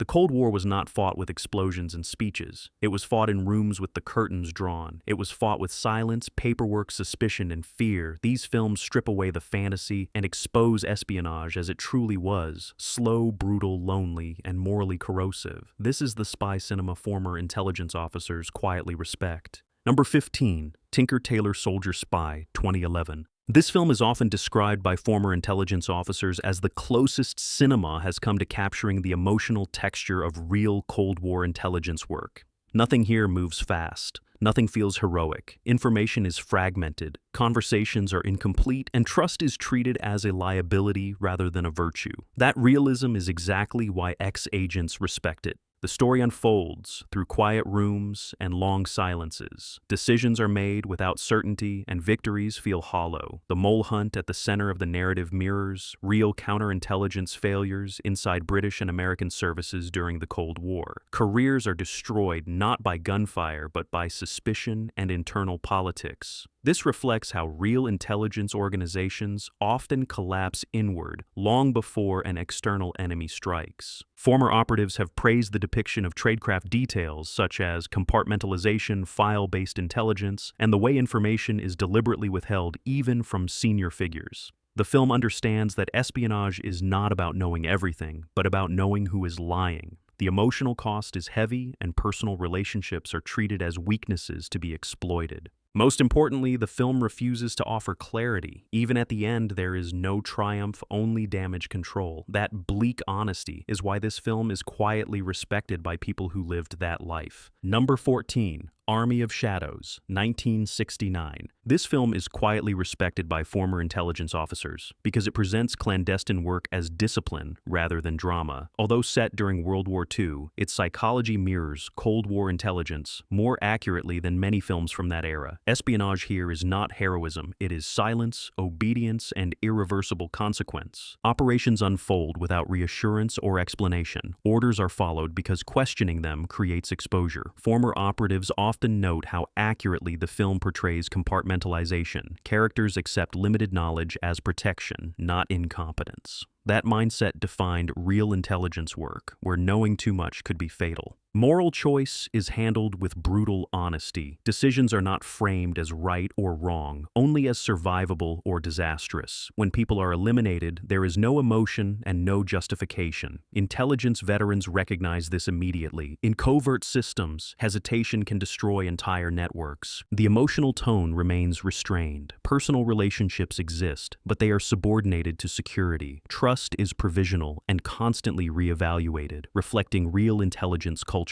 The Cold War was not fought with explosions and speeches. It was fought in rooms with the curtains drawn. It was fought with silence, paperwork, suspicion, and fear. These films strip away the fantasy and expose espionage as it truly was: slow, brutal, lonely, and morally corrosive. This is the spy cinema former intelligence officers quietly respect. Number 15, Tinker Tailor Soldier Spy, 2011. This film is often described by former intelligence officers as the closest cinema has come to capturing the emotional texture of real Cold War intelligence work. Nothing here moves fast. Nothing feels heroic. Information is fragmented. Conversations are incomplete, and trust is treated as a liability rather than a virtue. That realism is exactly why ex-agents respect it. The story unfolds through quiet rooms and long silences. Decisions are made without certainty, and victories feel hollow. The mole hunt at the center of the narrative mirrors real counterintelligence failures inside British and American services during the Cold War. Careers are destroyed not by gunfire, but by suspicion and internal politics. This reflects how real intelligence organizations often collapse inward long before an external enemy strikes. Former operatives have praised the depiction of tradecraft details such as compartmentalization, file-based intelligence, and the way information is deliberately withheld even from senior figures. The film understands that espionage is not about knowing everything, but about knowing who is lying. The emotional cost is heavy, and personal relationships are treated as weaknesses to be exploited. Most importantly, the film refuses to offer clarity. Even at the end, there is no triumph, only damage control. That bleak honesty is why this film is quietly respected by people who lived that life. Number 14, Army of Shadows, 1969. This film is quietly respected by former intelligence officers because it presents clandestine work as discipline rather than drama. Although set during World War II, its psychology mirrors Cold War intelligence more accurately than many films from that era. Espionage here is not heroism, it is silence, obedience, and irreversible consequence. Operations unfold without reassurance or explanation. Orders are followed because questioning them creates exposure. Former operatives often note how accurately the film portrays compartmentalization. Characters accept limited knowledge as protection, not incompetence. That mindset defined real intelligence work, where knowing too much could be fatal. Moral choice is handled with brutal honesty. Decisions are not framed as right or wrong, only as survivable or disastrous. When people are eliminated, there is no emotion and no justification. Intelligence veterans recognize this immediately. In covert systems, hesitation can destroy entire networks. The emotional tone remains restrained. Personal relationships exist, but they are subordinated to security. Trust is provisional and constantly reevaluated, reflecting real intelligence culture.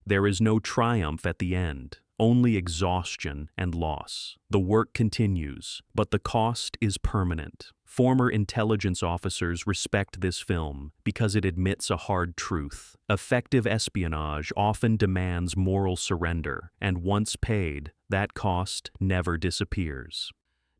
There is no triumph at the end, only exhaustion and loss. The work continues, but the cost is permanent. Former intelligence officers respect this film because it admits a hard truth. Effective espionage often demands moral surrender, and once paid, that cost never disappears.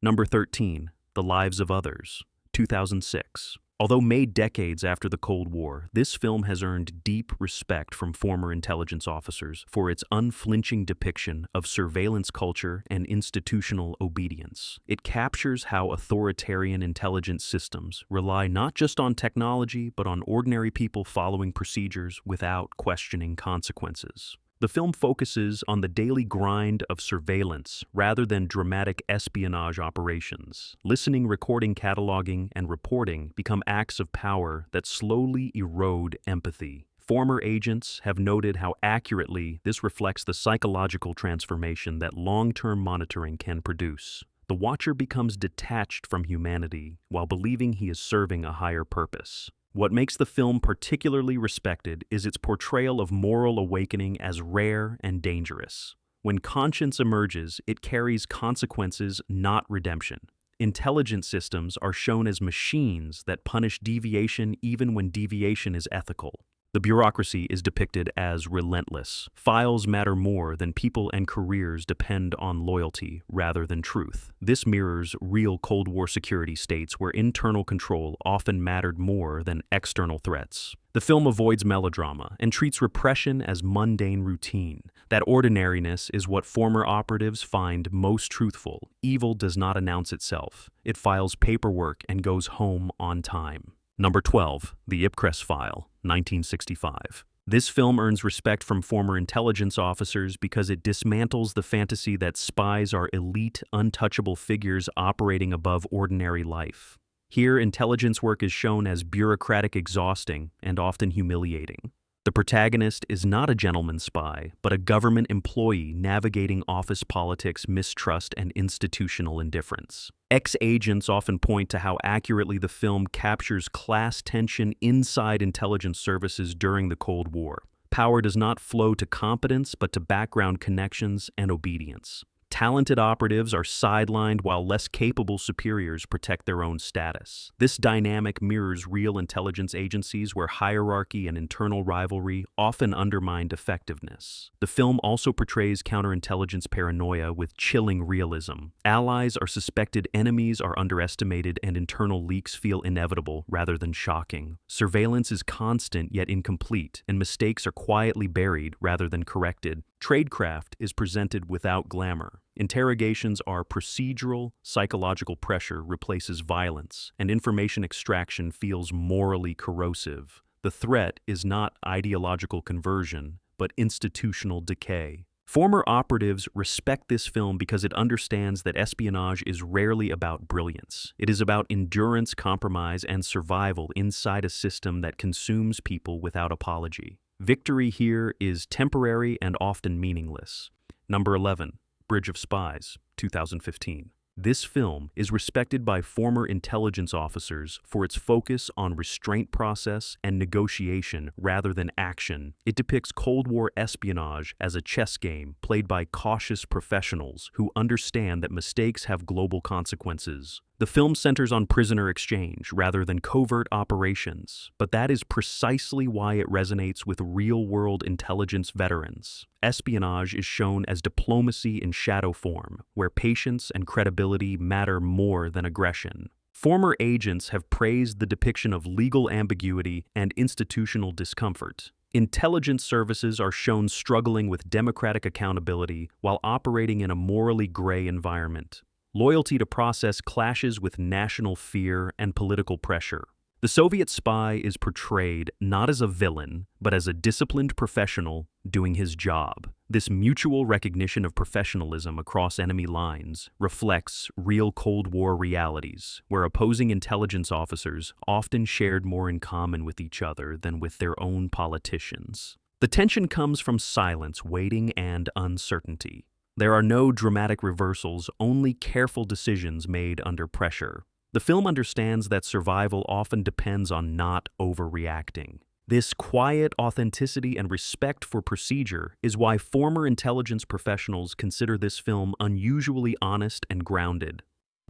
Number 13, The Lives of Others, 2006. Although made decades after the Cold War, this film has earned deep respect from former intelligence officers for its unflinching depiction of surveillance culture and institutional obedience. It captures how authoritarian intelligence systems rely not just on technology, but on ordinary people following procedures without questioning consequences. The film focuses on the daily grind of surveillance rather than dramatic espionage operations. Listening, recording, cataloging, and reporting become acts of power that slowly erode empathy. Former agents have noted how accurately this reflects the psychological transformation that long-term monitoring can produce. The watcher becomes detached from humanity while believing he is serving a higher purpose. What makes the film particularly respected is its portrayal of moral awakening as rare and dangerous. When conscience emerges, it carries consequences, not redemption. Intelligence systems are shown as machines that punish deviation even when deviation is ethical. The bureaucracy is depicted as relentless. Files matter more than people, and careers depend on loyalty rather than truth. This mirrors real Cold War security states where internal control often mattered more than external threats. The film avoids melodrama and treats repression as mundane routine. That ordinariness is what former operatives find most truthful. Evil does not announce itself. It files paperwork and goes home on time. Number 12, The Ipcress File, 1965. This film earns respect from former intelligence officers because it dismantles the fantasy that spies are elite, untouchable figures operating above ordinary life. Here, intelligence work is shown as bureaucratic, exhausting, and often humiliating. The protagonist is not a gentleman spy, but a government employee navigating office politics, mistrust, and institutional indifference. Ex-agents often point to how accurately the film captures class tension inside intelligence services during the Cold War. Power does not flow to competence, but to background connections and obedience. Talented operatives are sidelined while less capable superiors protect their own status. This dynamic mirrors real intelligence agencies where hierarchy and internal rivalry often undermine effectiveness. The film also portrays counterintelligence paranoia with chilling realism. Allies are suspected, enemies are underestimated, and internal leaks feel inevitable rather than shocking. Surveillance is constant yet incomplete, and mistakes are quietly buried rather than corrected. Tradecraft is presented without glamour. Interrogations are procedural, psychological pressure replaces violence, and information extraction feels morally corrosive. The threat is not ideological conversion, but institutional decay. Former operatives respect this film because it understands that espionage is rarely about brilliance. It is about endurance, compromise, and survival inside a system that consumes people without apology. Victory here is temporary and often meaningless. Number 11, Bridge of Spies, 2015. This film is respected by former intelligence officers for its focus on restraint process and negotiation rather than action. It depicts Cold War espionage as a chess game played by cautious professionals who understand that mistakes have global consequences. The film centers on prisoner exchange rather than covert operations, but that is precisely why it resonates with real-world intelligence veterans. Espionage is shown as diplomacy in shadow form, where patience and credibility matter more than aggression. Former agents have praised the depiction of legal ambiguity and institutional discomfort. Intelligence services are shown struggling with democratic accountability while operating in a morally gray environment. Loyalty to process clashes with national fear and political pressure. The Soviet spy is portrayed not as a villain, but as a disciplined professional doing his job. This mutual recognition of professionalism across enemy lines reflects real Cold War realities, where opposing intelligence officers often shared more in common with each other than with their own politicians. The tension comes from silence, waiting, and uncertainty. There are no dramatic reversals, only careful decisions made under pressure. The film understands that survival often depends on not overreacting. This quiet authenticity and respect for procedure is why former intelligence professionals consider this film unusually honest and grounded.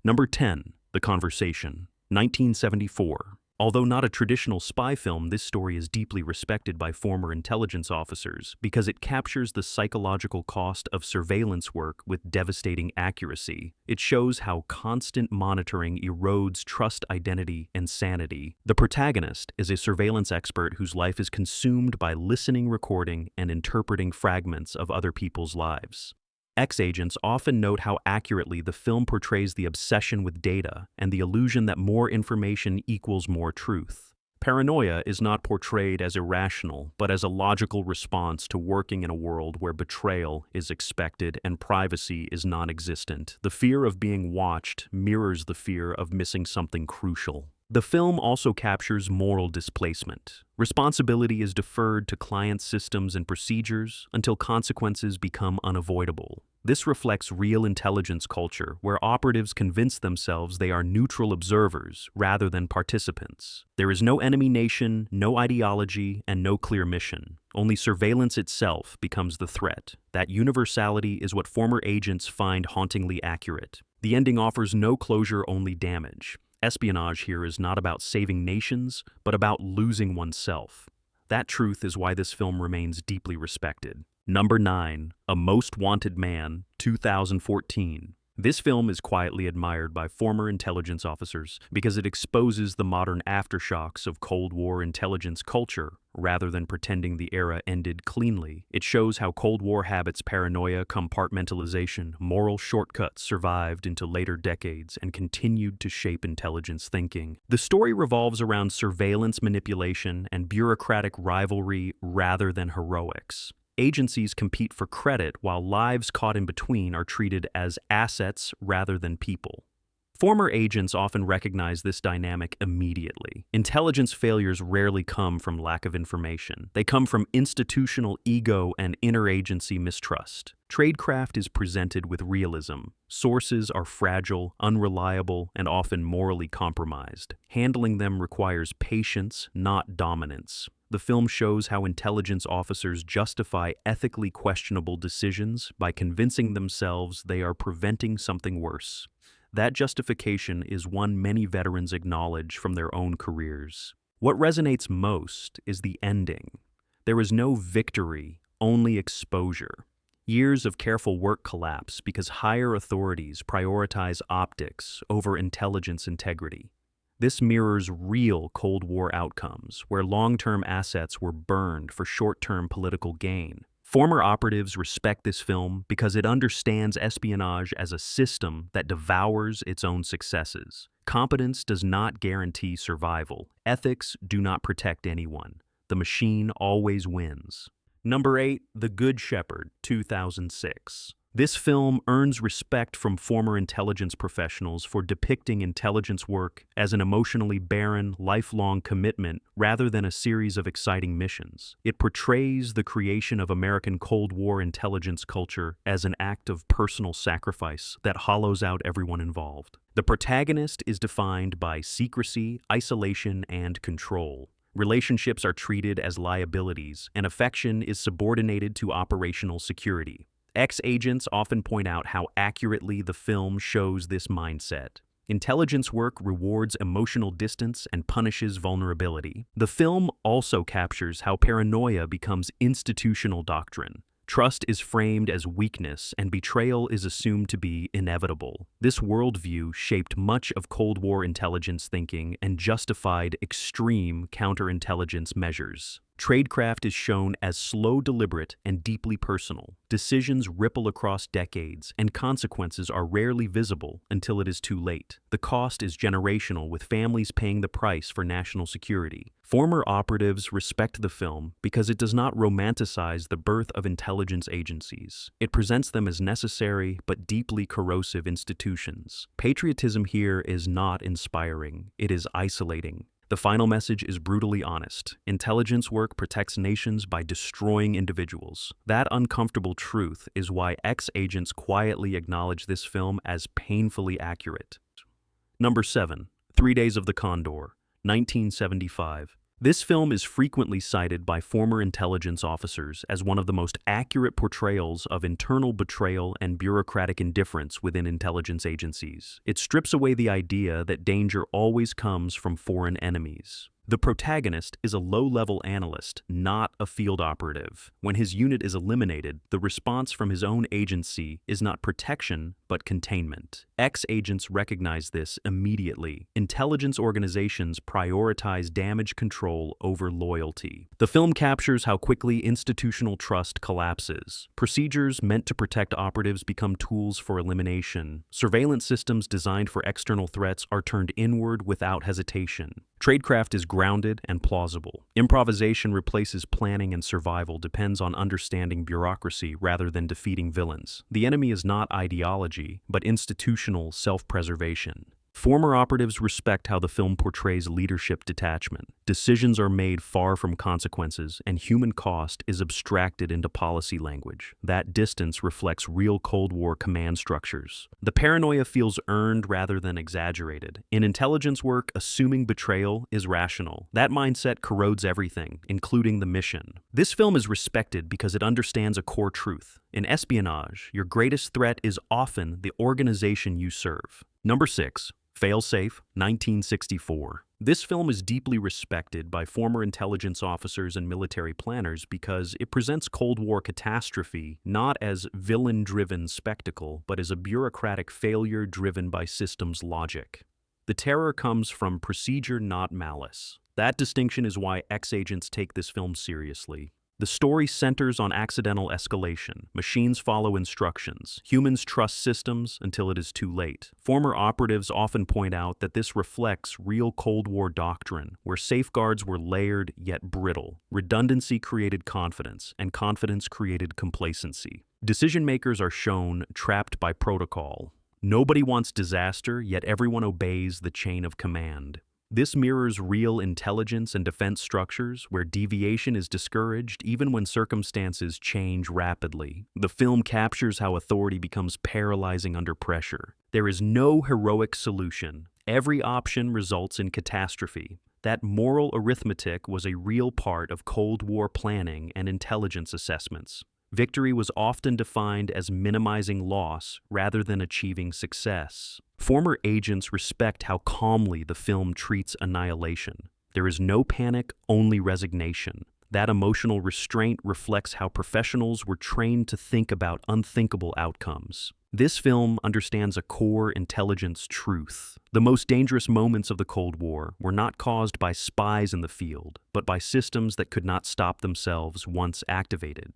Number 10, The Conversation, 1974. Although not a traditional spy film, this story is deeply respected by former intelligence officers because it captures the psychological cost of surveillance work with devastating accuracy. It shows how constant monitoring erodes trust, identity, and sanity. The protagonist is a surveillance expert whose life is consumed by listening, recording, and interpreting fragments of other people's lives. Ex-agents often note how accurately the film portrays the obsession with data and the illusion that more information equals more truth. Paranoia is not portrayed as irrational, but as a logical response to working in a world where betrayal is expected and privacy is non-existent. The fear of being watched mirrors the fear of missing something crucial. The film also captures moral displacement. Responsibility is deferred to client systems and procedures until consequences become unavoidable. This reflects real intelligence culture, where operatives convince themselves they are neutral observers rather than participants. There is no enemy nation, no ideology, and no clear mission. Only surveillance itself becomes the threat. That universality is what former agents find hauntingly accurate. The ending offers no closure, only damage. Espionage here is not about saving nations, but about losing oneself. That truth is why this film remains deeply respected. Number 9, A Most Wanted Man, 2014. This film is quietly admired by former intelligence officers because it exposes the modern aftershocks of Cold War intelligence culture rather than pretending the era ended cleanly. It shows how Cold War habits, paranoia, compartmentalization, moral shortcuts survived into later decades and continued to shape intelligence thinking. The story revolves around surveillance manipulation and bureaucratic rivalry rather than heroics. Agencies compete for credit while lives caught in between are treated as assets rather than people. Former agents often recognize this dynamic immediately. Intelligence failures rarely come from lack of information. They come from institutional ego and interagency mistrust. Tradecraft is presented with realism. Sources are fragile, unreliable, and often morally compromised. Handling them requires patience, not dominance. The film shows how intelligence officers justify ethically questionable decisions by convincing themselves they are preventing something worse. That justification is one many veterans acknowledge from their own careers. What resonates most is the ending. There is no victory, only exposure. Years of careful work collapse because higher authorities prioritize optics over intelligence integrity. This mirrors real Cold War outcomes, where long-term assets were burned for short-term political gain. Former operatives respect this film because it understands espionage as a system that devours its own successes. Competence does not guarantee survival. Ethics do not protect anyone. The machine always wins. Number 8, The Good Shepherd, 2006. This film earns respect from former intelligence professionals for depicting intelligence work as an emotionally barren, lifelong commitment rather than a series of exciting missions. It portrays the creation of American Cold War intelligence culture as an act of personal sacrifice that hollows out everyone involved. The protagonist is defined by secrecy, isolation, and control. Relationships are treated as liabilities, and affection is subordinated to operational security. Ex-agents often point out how accurately the film shows this mindset. Intelligence work rewards emotional distance and punishes vulnerability. The film also captures how paranoia becomes institutional doctrine. Trust is framed as weakness, and betrayal is assumed to be inevitable. This worldview shaped much of Cold War intelligence thinking and justified extreme counterintelligence measures. Tradecraft is shown as slow, deliberate, and deeply personal. Decisions ripple across decades, and consequences are rarely visible until it is too late. The cost is generational, with families paying the price for national security. Former operatives respect the film because it does not romanticize the birth of intelligence agencies. It presents them as necessary but deeply corrosive institutions. Patriotism here is not inspiring, it is isolating. The final message is brutally honest. Intelligence work protects nations by destroying individuals. That uncomfortable truth is why ex-agents quietly acknowledge this film as painfully accurate. Number 7, 3 Days of the Condor, 1975. This film is frequently cited by former intelligence officers as one of the most accurate portrayals of internal betrayal and bureaucratic indifference within intelligence agencies. It strips away the idea that danger always comes from foreign enemies. The protagonist is a low-level analyst, not a field operative. When his unit is eliminated, the response from his own agency is not protection, but containment. Ex-agents recognize this immediately. Intelligence organizations prioritize damage control over loyalty. The film captures how quickly institutional trust collapses. Procedures meant to protect operatives become tools for elimination. Surveillance systems designed for external threats are turned inward without hesitation. Tradecraft is grounded and plausible. Improvisation replaces planning, and survival depends on understanding bureaucracy rather than defeating villains. The enemy is not ideology, but institutional self-preservation. Former operatives respect how the film portrays leadership detachment. Decisions are made far from consequences, and human cost is abstracted into policy language. That distance reflects real Cold War command structures. The paranoia feels earned rather than exaggerated. In intelligence work, assuming betrayal is rational. That mindset corrodes everything, including the mission. This film is respected because it understands a core truth. In espionage, your greatest threat is often the organization you serve. Number 6. Failsafe, 1964. This film is deeply respected by former intelligence officers and military planners because it presents Cold War catastrophe not as villain-driven spectacle, but as a bureaucratic failure driven by systems logic. The terror comes from procedure, not malice. That distinction is why ex-agents take this film seriously. The story centers on accidental escalation. Machines follow instructions. Humans trust systems until it is too late. Former operatives often point out that this reflects real Cold War doctrine, where safeguards were layered yet brittle. Redundancy created confidence, and confidence created complacency. Decision-makers are shown trapped by protocol. Nobody wants disaster, yet everyone obeys the chain of command. This mirrors real intelligence and defense structures where deviation is discouraged even when circumstances change rapidly. The film captures how authority becomes paralyzing under pressure. There is no heroic solution. Every option results in catastrophe. That moral arithmetic was a real part of Cold War planning and intelligence assessments. Victory was often defined as minimizing loss rather than achieving success. Former agents respect how calmly the film treats annihilation. There is no panic, only resignation. That emotional restraint reflects how professionals were trained to think about unthinkable outcomes. This film understands a core intelligence truth. The most dangerous moments of the Cold War were not caused by spies in the field, but by systems that could not stop themselves once activated.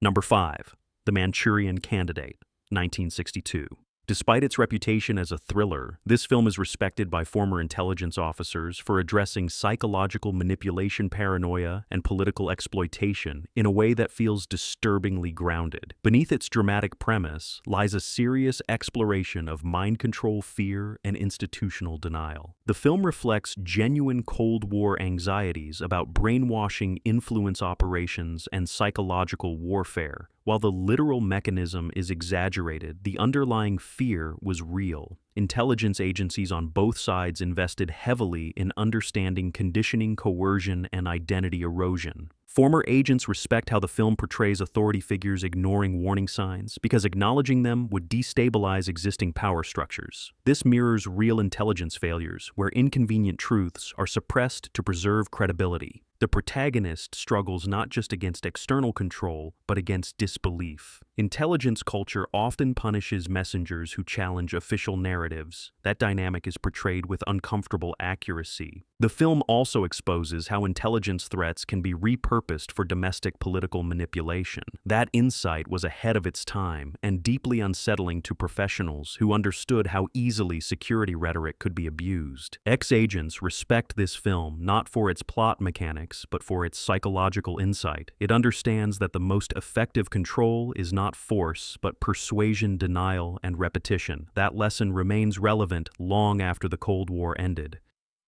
Number 5. The Manchurian Candidate, 1962. Despite its reputation as a thriller, this film is respected by former intelligence officers for addressing psychological manipulation, paranoia, and political exploitation in a way that feels disturbingly grounded. Beneath its dramatic premise lies a serious exploration of mind control, fear, and institutional denial. The film reflects genuine Cold War anxieties about brainwashing, influence operations, and psychological warfare. While the literal mechanism is exaggerated, the underlying fear was real. Intelligence agencies on both sides invested heavily in understanding conditioning, coercion, and identity erosion. Former agents respect how the film portrays authority figures ignoring warning signs because acknowledging them would destabilize existing power structures. This mirrors real intelligence failures where inconvenient truths are suppressed to preserve credibility. The protagonist struggles not just against external control, but against disbelief. Intelligence culture often punishes messengers who challenge official narratives. That dynamic is portrayed with uncomfortable accuracy. The film also exposes how intelligence threats can be repurposed for domestic political manipulation. That insight was ahead of its time and deeply unsettling to professionals who understood how easily security rhetoric could be abused. Ex-agents respect this film not for its plot mechanics, but for its psychological insight. It understands that the most effective control is not force, but persuasion, denial, and repetition. That lesson remains relevant long after the Cold War ended.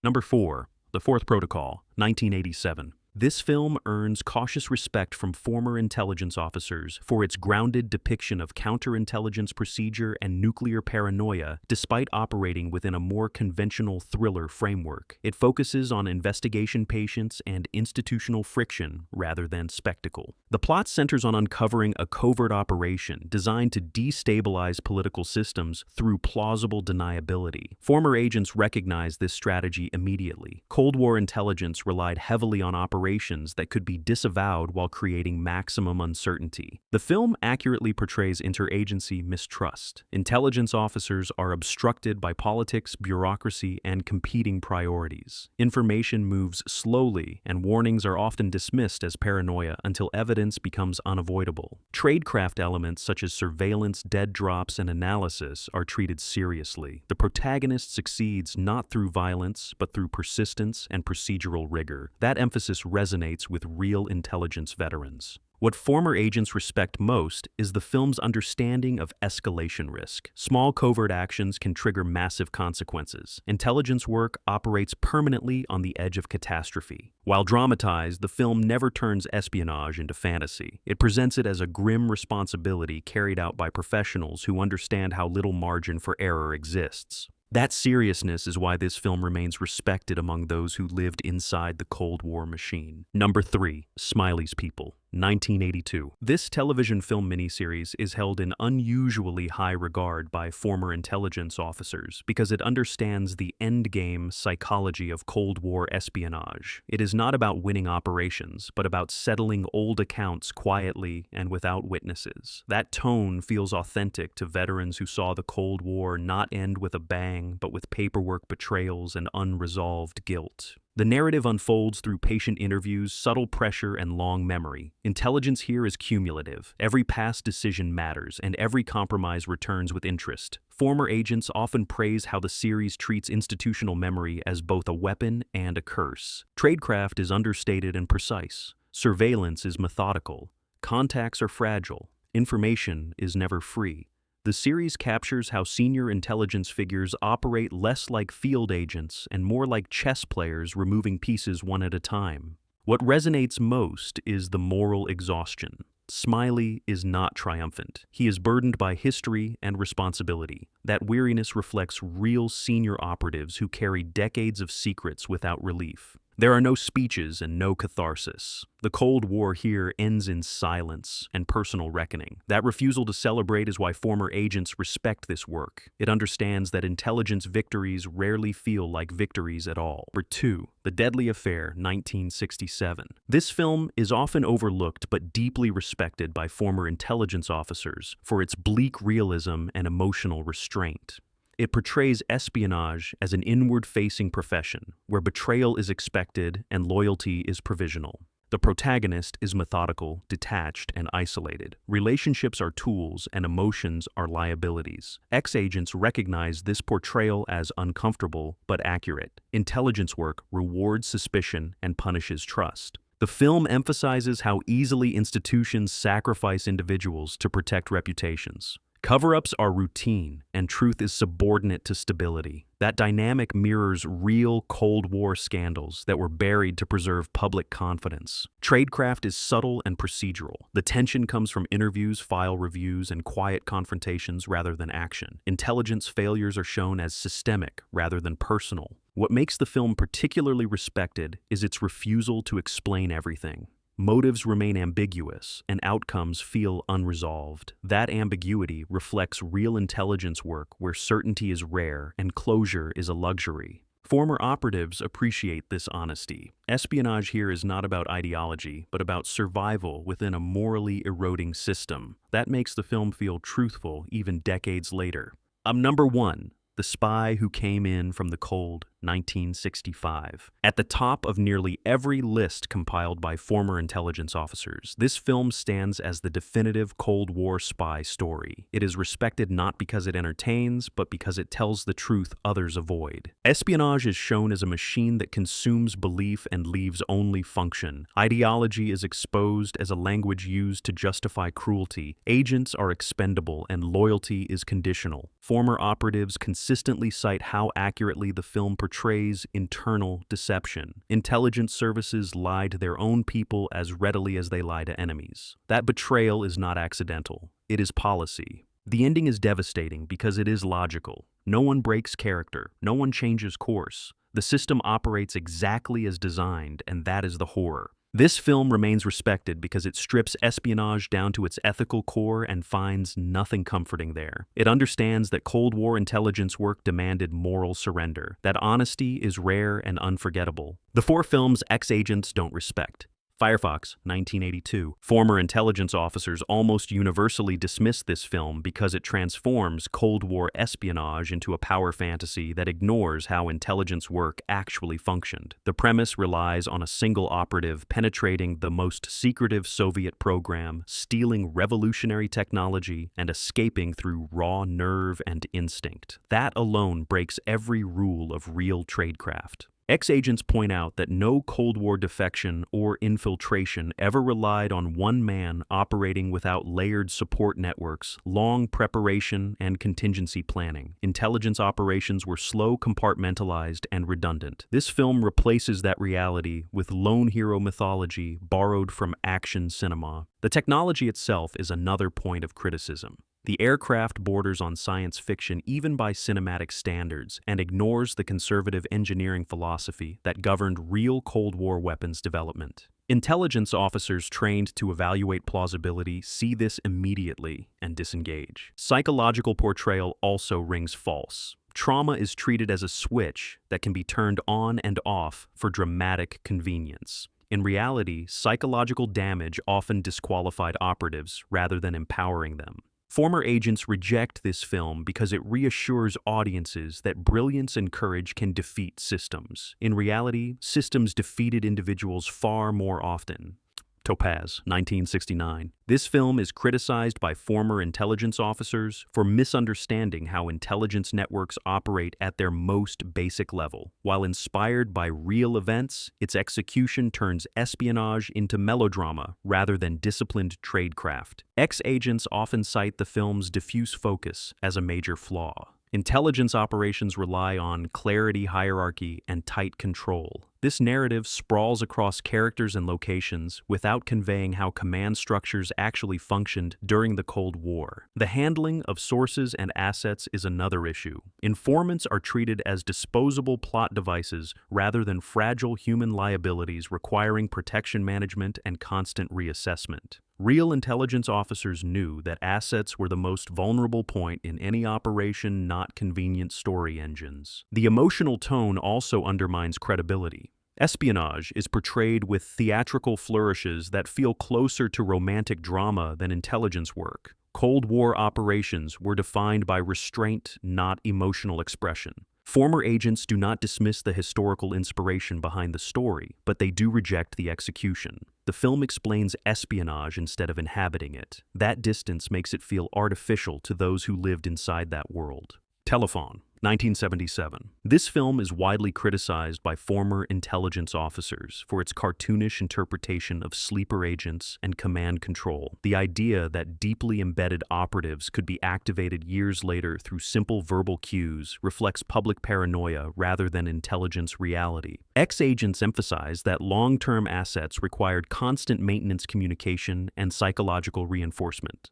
Number 4. The Fourth Protocol, 1987. This film earns cautious respect from former intelligence officers for its grounded depiction of counterintelligence procedure and nuclear paranoia, despite operating within a more conventional thriller framework. It focuses on investigation patience and institutional friction rather than spectacle. The plot centers on uncovering a covert operation designed to destabilize political systems through plausible deniability. Former agents recognized this strategy immediately. Cold War intelligence relied heavily on operations that could be disavowed while creating maximum uncertainty. The film accurately portrays interagency mistrust. Intelligence officers are obstructed by politics, bureaucracy, and competing priorities. Information moves slowly, and warnings are often dismissed as paranoia until evidence becomes unavoidable. Tradecraft elements such as surveillance, dead drops, and analysis are treated seriously. The protagonist succeeds not through violence, but through persistence and procedural rigor. That emphasis resonates with real intelligence veterans. What former agents respect most is the film's understanding of escalation risk. Small covert actions can trigger massive consequences. Intelligence work operates permanently on the edge of catastrophe. While dramatized, the film never turns espionage into fantasy. It presents it as a grim responsibility carried out by professionals who understand how little margin for error exists. That seriousness is why this film remains respected among those who lived inside the Cold War machine. Number 3. Smiley's People, 1982. This television film miniseries is held in unusually high regard by former intelligence officers because it understands the endgame psychology of Cold War espionage. It is not about winning operations, but about settling old accounts quietly and without witnesses. That tone feels authentic to veterans who saw the Cold War not end with a bang, but with paperwork betrayals and unresolved guilt. The narrative unfolds through patient interviews, subtle pressure, and long memory. Intelligence here is cumulative. Every past decision matters, and every compromise returns with interest. Former agents often praise how the series treats institutional memory as both a weapon and a curse. Tradecraft is understated and precise. Surveillance is methodical. Contacts are fragile. Information is never free. The series captures how senior intelligence figures operate less like field agents and more like chess players removing pieces one at a time. What resonates most is the moral exhaustion. Smiley is not triumphant. He is burdened by history and responsibility. That weariness reflects real senior operatives who carry decades of secrets without relief. There are no speeches and no catharsis. The Cold War here ends in silence and personal reckoning. That refusal to celebrate is why former agents respect this work. It understands that intelligence victories rarely feel like victories at all. Number 2. The Deadly Affair, 1967. This film is often overlooked but deeply respected by former intelligence officers for its bleak realism and emotional restraint. It portrays espionage as an inward-facing profession, where betrayal is expected and loyalty is provisional. The protagonist is methodical, detached, and isolated. Relationships are tools and emotions are liabilities. Ex-agents recognize this portrayal as uncomfortable but accurate. Intelligence work rewards suspicion and punishes trust. The film emphasizes how easily institutions sacrifice individuals to protect reputations. Cover-ups are routine, and truth is subordinate to stability. That dynamic mirrors real Cold War scandals that were buried to preserve public confidence. Tradecraft is subtle and procedural. The tension comes from interviews, file reviews, and quiet confrontations rather than action. Intelligence failures are shown as systemic rather than personal. What makes the film particularly respected is its refusal to explain everything. Motives remain ambiguous, and outcomes feel unresolved. That ambiguity reflects real intelligence work where certainty is rare and closure is a luxury. Former operatives appreciate this honesty. Espionage here is not about ideology, but about survival within a morally eroding system. That makes the film feel truthful even decades later. Number 1. The Spy Who Came In from the Cold, 1965. At the top of nearly every list compiled by former intelligence officers, this film stands as the definitive Cold War spy story. It is respected not because it entertains, but because it tells the truth others avoid. Espionage is shown as a machine that consumes belief and leaves only function. Ideology is exposed as a language used to justify cruelty. Agents are expendable and loyalty is conditional. Former operatives consistently cite how accurately the film portrays internal deception. Intelligence services lie to their own people as readily as they lie to enemies. That betrayal is not accidental. It is policy. The ending is devastating because it is logical. No one breaks character. No one changes course. The system operates exactly as designed, and that is the horror. This film remains respected because it strips espionage down to its ethical core and finds nothing comforting there. It understands that Cold War intelligence work demanded moral surrender, that honesty is rare and unforgettable. The 4 films ex-agents don't respect. Firefox, 1982. Former intelligence officers almost universally dismiss this film because it transforms Cold War espionage into a power fantasy that ignores how intelligence work actually functioned. The premise relies on a single operative penetrating the most secretive Soviet program, stealing revolutionary technology, and escaping through raw nerve and instinct. That alone breaks every rule of real tradecraft. Ex-agents point out that no Cold War defection or infiltration ever relied on one man operating without layered support networks, long preparation, and contingency planning. Intelligence operations were slow, compartmentalized, and redundant. This film replaces that reality with lone hero mythology borrowed from action cinema. The technology itself is another point of criticism. The aircraft borders on science fiction even by cinematic standards and ignores the conservative engineering philosophy that governed real Cold War weapons development. Intelligence officers trained to evaluate plausibility see this immediately and disengage. Psychological portrayal also rings false. Trauma is treated as a switch that can be turned on and off for dramatic convenience. In reality, psychological damage often disqualified operatives rather than empowering them. Former agents reject this film because it reassures audiences that brilliance and courage can defeat systems. In reality, systems defeated individuals far more often. Topaz, 1969. This film is criticized by former intelligence officers for misunderstanding how intelligence networks operate at their most basic level. While inspired by real events, its execution turns espionage into melodrama rather than disciplined tradecraft. Ex-agents often cite the film's diffuse focus as a major flaw. Intelligence operations rely on clarity, hierarchy, and tight control. This narrative sprawls across characters and locations without conveying how command structures actually functioned during the Cold War. The handling of sources and assets is another issue. Informants are treated as disposable plot devices rather than fragile human liabilities requiring protection management and constant reassessment. Real intelligence officers knew that assets were the most vulnerable point in any operation, not convenient story engines. The emotional tone also undermines credibility. Espionage is portrayed with theatrical flourishes that feel closer to romantic drama than intelligence work. Cold War operations were defined by restraint, not emotional expression. Former agents do not dismiss the historical inspiration behind the story, but they do reject the execution. The film explains espionage instead of inhabiting it. That distance makes it feel artificial to those who lived inside that world. Telephone, 1977. This film is widely criticized by former intelligence officers for its cartoonish interpretation of sleeper agents and command control. The idea that deeply embedded operatives could be activated years later through simple verbal cues reflects public paranoia rather than intelligence reality. Ex-agents emphasize that long-term assets required constant maintenance communication and psychological reinforcement.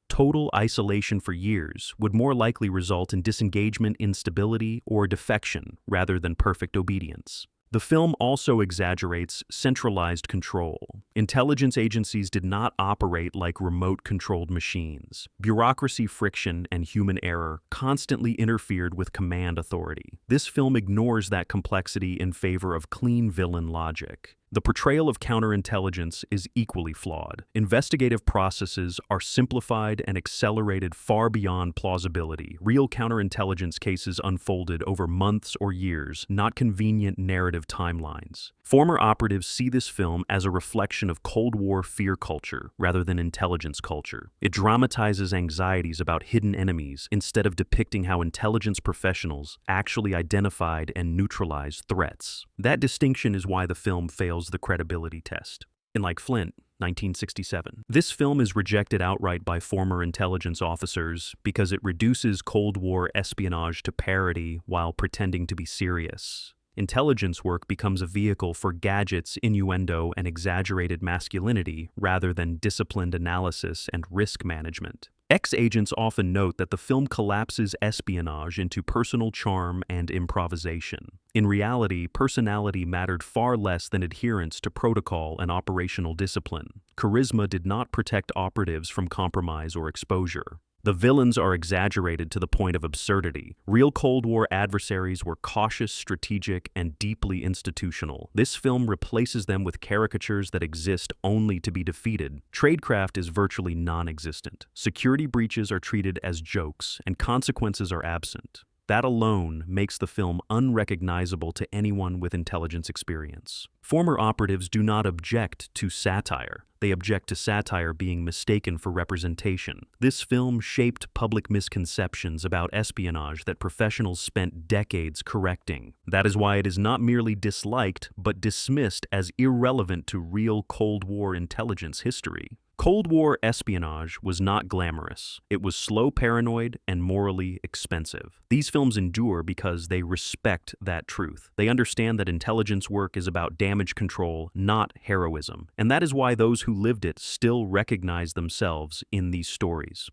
Total isolation for years would more likely result in disengagement, instability, or defection rather than perfect obedience. The film also exaggerates centralized control. Intelligence agencies did not operate like remote-controlled machines. Bureaucracy, friction, and human error constantly interfered with command authority. This film ignores that complexity in favor of clean villain logic. The portrayal of counterintelligence is equally flawed. Investigative processes are simplified and accelerated far beyond plausibility. Real counterintelligence cases unfolded over months or years, not convenient narrative timelines. Former operatives see this film as a reflection of Cold War fear culture rather than intelligence culture. It dramatizes anxieties about hidden enemies instead of depicting how intelligence professionals actually identified and neutralized threats. That distinction is why the film fails the credibility test. In Like Flint, 1967. This film is rejected outright by former intelligence officers because it reduces Cold War espionage to parody while pretending to be serious. Intelligence work becomes a vehicle for gadgets, innuendo, and exaggerated masculinity rather than disciplined analysis and risk management. Ex-agents often note that the film collapses espionage into personal charm and improvisation. In reality, personality mattered far less than adherence to protocol and operational discipline. Charisma did not protect operatives from compromise or exposure. The villains are exaggerated to the point of absurdity. Real Cold War adversaries were cautious, strategic, and deeply institutional. This film replaces them with caricatures that exist only to be defeated. Tradecraft is virtually non-existent. Security breaches are treated as jokes, and consequences are absent. That alone makes the film unrecognizable to anyone with intelligence experience. Former operatives do not object to satire. They object to satire being mistaken for representation. This film shaped public misconceptions about espionage that professionals spent decades correcting. That is why it is not merely disliked, but dismissed as irrelevant to real Cold War intelligence history. Cold War espionage was not glamorous. It was slow, paranoid, and morally expensive. These films endure because they respect that truth. They understand that intelligence work is about damage control, not heroism. And that is why those who lived it still recognize themselves in these stories.